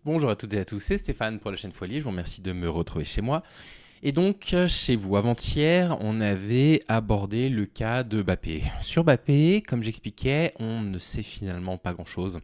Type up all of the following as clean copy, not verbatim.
Bonjour à toutes et à tous, c'est Stéphane pour la chaîne Folie, je vous remercie de me retrouver chez moi. Et donc, chez vous, avant-hier, on avait abordé le cas de Mbappé. Sur Mbappé, comme j'expliquais, on ne sait finalement pas grand-chose.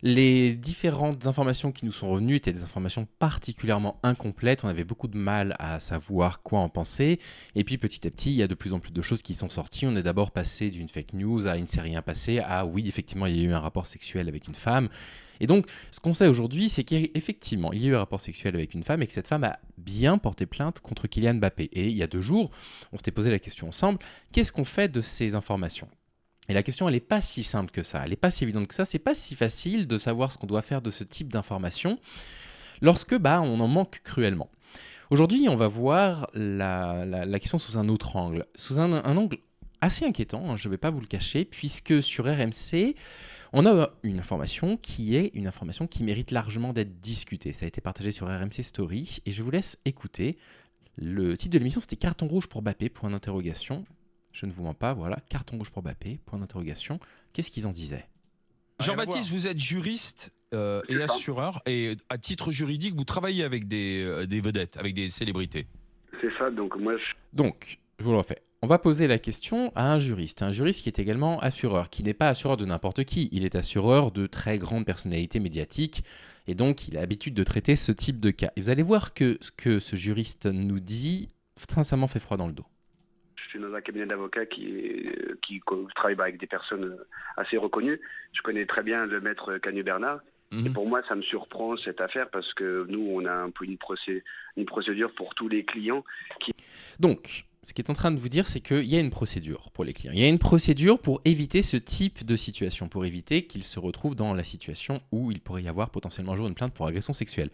Les différentes informations qui nous sont revenues étaient des informations particulièrement incomplètes, on avait beaucoup de mal à savoir quoi en penser, et puis petit à petit, il y a de plus en plus de choses qui sont sorties. On est d'abord passé d'une fake news à il ne s'est rien passé, à oui, effectivement, il y a eu un rapport sexuel avec une femme. Et donc, ce qu'on sait aujourd'hui, c'est qu'effectivement, il y a eu un rapport sexuel avec une femme et que cette femme a bien porté plainte contre Kylian Mbappé. Et il y a 2 jours, on s'était posé la question ensemble, qu'est-ce qu'on fait de ces informations ? Et la question, elle n'est pas si simple que ça, elle n'est pas si évidente que ça, c'est pas si facile de savoir ce qu'on doit faire de ce type d'informations lorsque on en manque cruellement. Aujourd'hui, on va voir la question sous un autre angle, sous un angle assez inquiétant, je ne vais pas vous le cacher, puisque sur RMC, on a une information qui mérite largement d'être discutée. Ça a été partagé sur RMC Story et je vous laisse écouter. Le titre de l'émission, c'était Carton rouge pour Mbappé, point d'interrogation. Je ne vous mens pas, voilà, carton rouge pour Mbappé, point d'interrogation. Qu'est-ce qu'ils en disaient ? Jean-Baptiste, vous êtes juriste et assureur, et à titre juridique, vous travaillez avec des vedettes, avec des célébrités. C'est ça, donc Donc, je vous le refais. On va poser la question à un juriste qui est également assureur, qui n'est pas assureur de n'importe qui, il est assureur de très grandes personnalités médiatiques, et donc il a l'habitude de traiter ce type de cas. Et vous allez voir que ce que ce juriste nous dit, sincèrement fait froid dans le dos. je suis dans un cabinet d'avocats qui travaille avec des personnes assez reconnues. Je connais très bien le maître Cagnes-Bernard. Et pour moi, ça me surprend cette affaire parce que nous, on a un peu une procédure pour tous les clients. Donc, ce qui est en train de vous dire, c'est qu'il y a une procédure pour les clients. Il y a une procédure pour éviter ce type de situation, pour éviter qu'ils se retrouvent dans la situation où il pourrait y avoir potentiellement un jour une plainte pour agression sexuelle.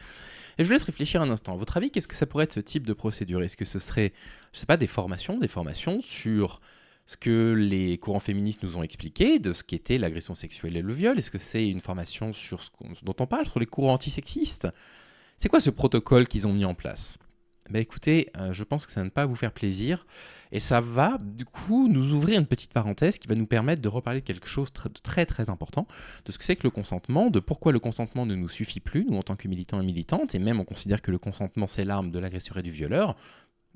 Et je vous laisse réfléchir un instant. À votre avis, qu'est-ce que ça pourrait être ce type de procédure ? Est-ce que ce serait, je ne sais pas, des formations sur ce que les courants féministes nous ont expliqué de ce qu'était l'agression sexuelle et le viol ? Est-ce que c'est une formation sur dont on parle, sur les courants antisexistes ? C'est quoi ce protocole qu'ils ont mis en place ? Écoutez, je pense que ça ne va pas vous faire plaisir et ça va du coup nous ouvrir une petite parenthèse qui va nous permettre de reparler de quelque chose de très très important, de ce que c'est que le consentement, de pourquoi le consentement ne nous suffit plus, nous en tant que militants et militantes, et même on considère que le consentement c'est l'arme de l'agresseur et du violeur.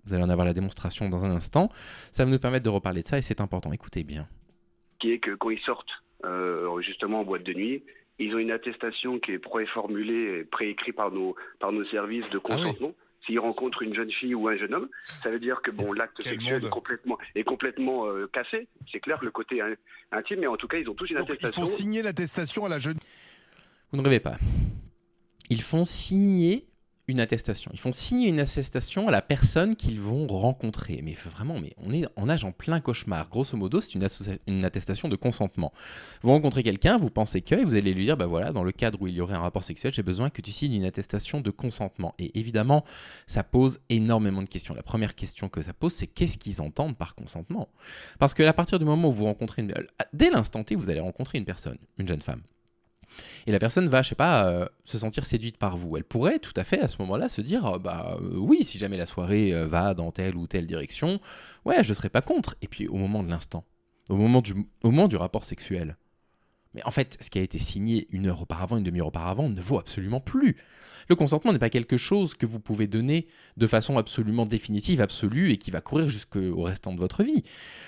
Vous allez en avoir la démonstration dans un instant. Ça va nous permettre de reparler de ça et c'est important, écoutez bien. Qui est que quand ils sortent justement en boîte de nuit, ils ont une attestation qui est préformulée et préécrite par nos services de consentement. S'ils rencontrent une jeune fille ou un jeune homme, ça veut dire que l'acte sexuel est complètement cassé. C'est clair que le côté intime, mais en tout cas, ils ont tous une attestation. Il faut signer l'attestation à la jeune. Vous ne rêvez pas. Ils font signer une attestation. Ils font signer une attestation à la personne qu'ils vont rencontrer. Mais vraiment, on nage en plein cauchemar. Grosso modo, c'est une attestation de consentement. Vous rencontrez quelqu'un, vous pensez que, et vous allez lui dire, voilà, dans le cadre où il y aurait un rapport sexuel, j'ai besoin que tu signes une attestation de consentement. Et évidemment, ça pose énormément de questions. La première question que ça pose, c'est qu'est-ce qu'ils entendent par consentement ? Parce que à partir du moment où vous rencontrez, dès l'instant T, vous allez rencontrer une personne, une jeune femme. Et la personne va, se sentir séduite par vous. Elle pourrait tout à fait à ce moment-là se dire oui, si jamais la soirée va dans telle ou telle direction, ouais, je ne serais pas contre. Et puis au moment de l'instant, au moment du rapport sexuel, mais en fait, ce qui a été signé 1 heure auparavant, une demi-heure auparavant, ne vaut absolument plus. Le consentement n'est pas quelque chose que vous pouvez donner de façon absolument définitive, absolue, et qui va courir jusqu'au restant de votre vie.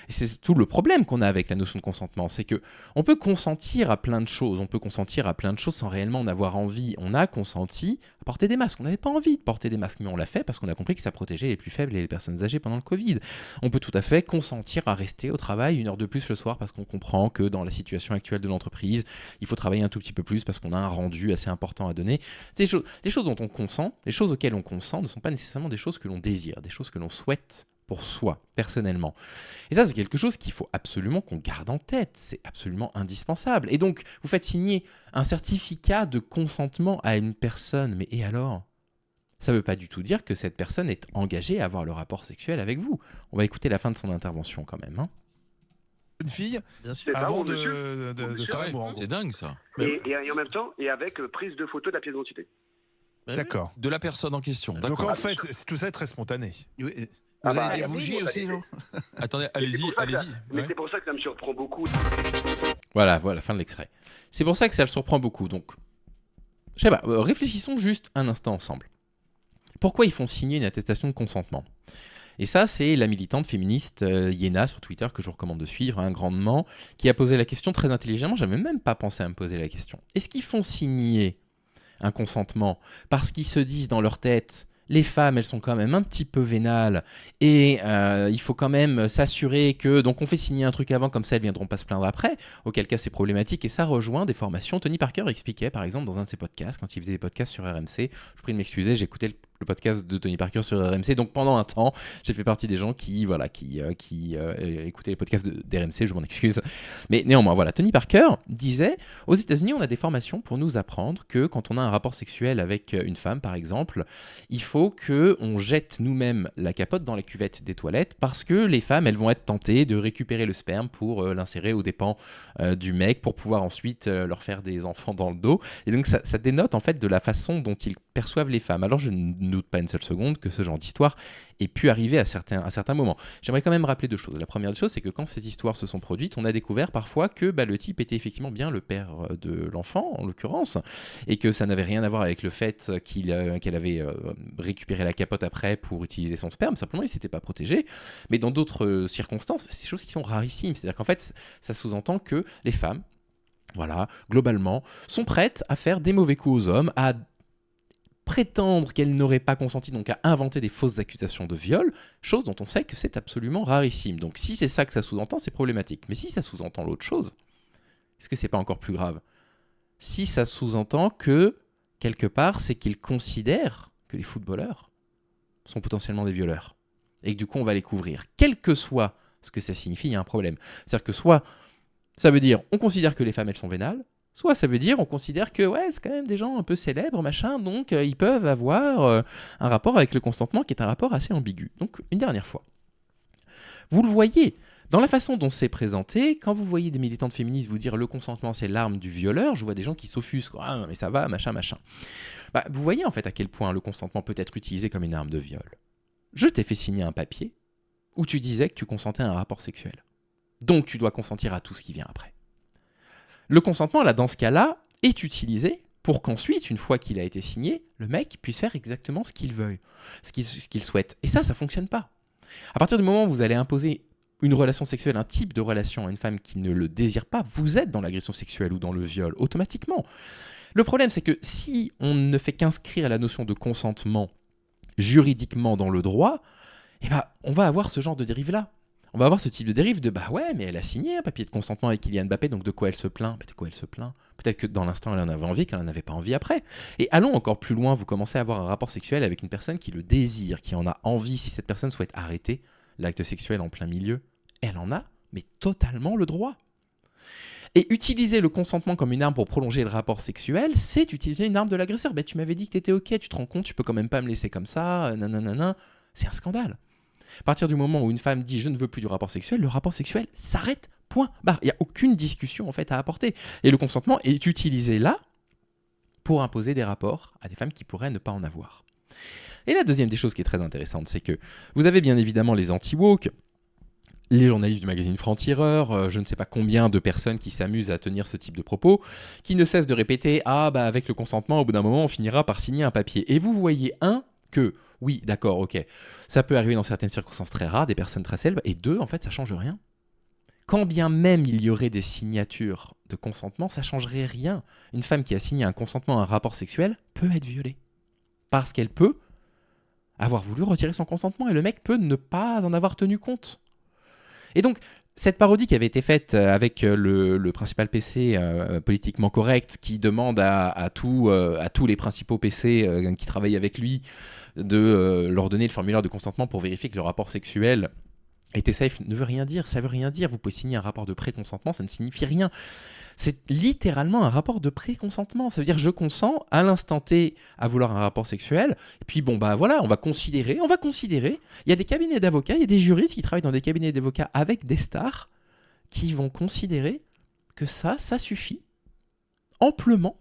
Et c'est tout le problème qu'on a avec la notion de consentement, c'est que on peut consentir à plein de choses, sans réellement en avoir envie. On a consenti à porter des masques. On n'avait pas envie de porter des masques, mais on l'a fait parce qu'on a compris que ça protégeait les plus faibles et les personnes âgées pendant le Covid. On peut tout à fait consentir à rester au travail 1 heure de plus le soir parce qu'on comprend que dans la situation actuelle de l'entreprise, il faut travailler un tout petit peu plus parce qu'on a un rendu assez important à donner. Les choses dont on consent, les choses auxquelles on consent ne sont pas nécessairement des choses que l'on désire, des choses que l'on souhaite pour soi, personnellement. Et ça, c'est quelque chose qu'il faut absolument qu'on garde en tête, c'est absolument indispensable. Et donc, vous faites signer un certificat de consentement à une personne, mais et alors ? Ça ne veut pas du tout dire que cette personne est engagée à avoir le rapport sexuel avec vous. On va écouter la fin de son intervention quand même. Une fille, Bien sûr. avant de faire l'amour. C'est dingue ça. Et en même temps, et avec prise de photo de la pièce d'identité. D'accord. De la personne en question. Donc D'accord. en fait, tout ça est très spontané. Vous avez des bougies aussi, non ? Attendez, allez-y. Mais c'est pour ça que ça me surprend beaucoup. Voilà, fin de l'extrait. C'est pour ça que ça le surprend beaucoup. Donc, Je sais pas, réfléchissons juste un instant ensemble. Pourquoi ils font signer une attestation de consentement ? Et ça, c'est la militante féministe Yéna sur Twitter, que je vous recommande de suivre grandement, qui a posé la question très intelligemment. J'avais même pas pensé à me poser la question. Est-ce qu'ils font signer un consentement parce qu'ils se disent dans leur tête, les femmes, elles sont quand même un petit peu vénales et il faut quand même s'assurer que... Donc on fait signer un truc avant, comme ça elles ne viendront pas se plaindre après, auquel cas c'est problématique et ça rejoint des formations. Tony Parker expliquait par exemple dans un de ses podcasts, quand il faisait des podcasts sur RMC, je prie de m'excuser, j'ai écouté le podcast de Tony Parker sur RMC, donc pendant un temps, j'ai fait partie des gens qui écoutaient les podcasts d'RMC, je m'en excuse. Mais néanmoins, voilà, Tony Parker disait, aux États-Unis, on a des formations pour nous apprendre que quand on a un rapport sexuel avec une femme, par exemple, il faut qu'on jette nous-mêmes la capote dans la cuvette des toilettes parce que les femmes, elles vont être tentées de récupérer le sperme pour l'insérer aux dépens du mec pour pouvoir ensuite leur faire des enfants dans le dos. Et donc, ça dénote en fait de la façon dont ils perçoivent les femmes. Alors, je ne doute pas une seule seconde que ce genre d'histoire ait pu arriver à certains moments. J'aimerais quand même rappeler deux choses. La première chose, c'est que quand ces histoires se sont produites, on a découvert parfois que le type était effectivement bien le père de l'enfant, en l'occurrence, et que ça n'avait rien à voir avec le fait qu'elle avait récupéré la capote après pour utiliser son sperme. Simplement, il ne s'était pas protégé. Mais dans d'autres circonstances, c'est des choses qui sont rarissimes. C'est-à-dire qu'en fait, ça sous-entend que les femmes, voilà, globalement, sont prêtes à faire des mauvais coups aux hommes, à prétendre qu'elle n'aurait pas consenti, donc à inventer des fausses accusations de viol, chose dont on sait que c'est absolument rarissime. Donc si c'est ça que ça sous-entend, c'est problématique. Mais si ça sous-entend l'autre chose, est-ce que c'est pas encore plus grave ? Si ça sous-entend que, quelque part, c'est qu'ils considèrent que les footballeurs sont potentiellement des violeurs, et que du coup on va les couvrir. Quel que soit ce que ça signifie, il y a un problème. C'est-à-dire que soit ça veut dire on considère que les femmes elles sont vénales, soit ça veut dire on considère que ouais, c'est quand même des gens un peu célèbres, machin, donc ils peuvent avoir un rapport avec le consentement qui est un rapport assez ambigu. Donc une dernière fois, vous le voyez, dans la façon dont c'est présenté, quand vous voyez des militantes féministes vous dire le consentement c'est l'arme du violeur, je vois des gens qui s'offusquent, ah non mais ça va, machin. Vous voyez en fait à quel point le consentement peut être utilisé comme une arme de viol. Je t'ai fait signer un papier où tu disais que tu consentais à un rapport sexuel. Donc tu dois consentir à tout ce qui vient après. Le consentement, là, dans ce cas-là, est utilisé pour qu'ensuite, une fois qu'il a été signé, le mec puisse faire exactement ce qu'il veut, ce qu'il souhaite. Et ça fonctionne pas. À partir du moment où vous allez imposer une relation sexuelle, un type de relation à une femme qui ne le désire pas, vous êtes dans l'agression sexuelle ou dans le viol, automatiquement. Le problème, c'est que si on ne fait qu'inscrire la notion de consentement juridiquement dans le droit, on va avoir ce genre de dérive-là. On va avoir ce type de dérive de ouais, mais elle a signé un papier de consentement avec Kylian Mbappé, donc de quoi elle se plaint ? De quoi elle se plaint ? Peut-être que dans l'instant, elle en avait envie, qu'elle n'en avait pas envie après. Et allons encore plus loin, vous commencez à avoir un rapport sexuel avec une personne qui le désire, qui en a envie. Si cette personne souhaite arrêter l'acte sexuel en plein milieu, elle en a, mais totalement le droit. Et utiliser le consentement comme une arme pour prolonger le rapport sexuel, c'est utiliser une arme de l'agresseur. Tu m'avais dit que t'étais ok, tu te rends compte, tu peux quand même pas me laisser comme ça, nanana. C'est un scandale. À partir du moment où une femme dit « je ne veux plus du rapport sexuel », le rapport sexuel s'arrête, point barre. Il n'y a aucune discussion en fait à apporter. Et le consentement est utilisé là pour imposer des rapports à des femmes qui pourraient ne pas en avoir. Et la deuxième des choses qui est très intéressante, c'est que vous avez bien évidemment les anti-woke, les journalistes du magazine Franc-Tireur, je ne sais pas combien de personnes qui s'amusent à tenir ce type de propos, qui ne cessent de répéter « ah avec le consentement, au bout d'un moment, on finira par signer un papier ». Et vous voyez, que oui, d'accord, ok, ça peut arriver dans certaines circonstances très rares, des personnes très célèbres, et deux, en fait, ça change rien. Quand bien même il y aurait des signatures de consentement, ça changerait rien. Une femme qui a signé un consentement à un rapport sexuel peut être violée. Parce qu'elle peut avoir voulu retirer son consentement, et le mec peut ne pas en avoir tenu compte. Et donc, cette parodie qui avait été faite avec le principal PC politiquement correct qui demande à tous les principaux PC qui travaillent avec lui de leur donner le formulaire de consentement pour vérifier que le rapport sexuel était safe, ne veut rien dire. Ça veut rien dire. Vous pouvez signer un rapport de pré-consentement, ça ne signifie rien. C'est littéralement un rapport de pré-consentement. Ça veut dire je consens à l'instant T à vouloir un rapport sexuel. Et puis voilà, on va considérer. Il y a des cabinets d'avocats, il y a des juristes qui travaillent dans des cabinets d'avocats avec des stars qui vont considérer que ça suffit amplement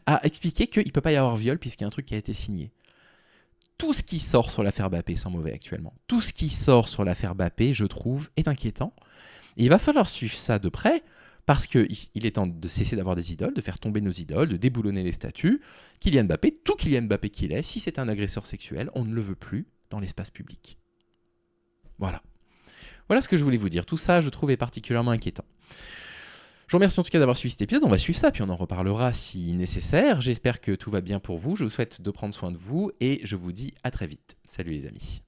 à expliquer qu'il ne peut pas y avoir viol puisqu'il y a un truc qui a été signé. Tout ce qui sort sur l'affaire Mbappé sent mauvais actuellement. Tout ce qui sort sur l'affaire Mbappé, je trouve, est inquiétant. Et il va falloir suivre ça de près parce qu'il est temps de cesser d'avoir des idoles, de faire tomber nos idoles, de déboulonner les statues. Kylian Mbappé, tout Kylian Mbappé qu'il est, si c'est un agresseur sexuel, on ne le veut plus dans l'espace public. Voilà. Voilà ce que je voulais vous dire. Tout ça, je trouve, est particulièrement inquiétant. Je vous remercie en tout cas d'avoir suivi cet épisode. On va suivre ça, puis on en reparlera si nécessaire. J'espère que tout va bien pour vous. Je vous souhaite de prendre soin de vous et je vous dis à très vite. Salut les amis.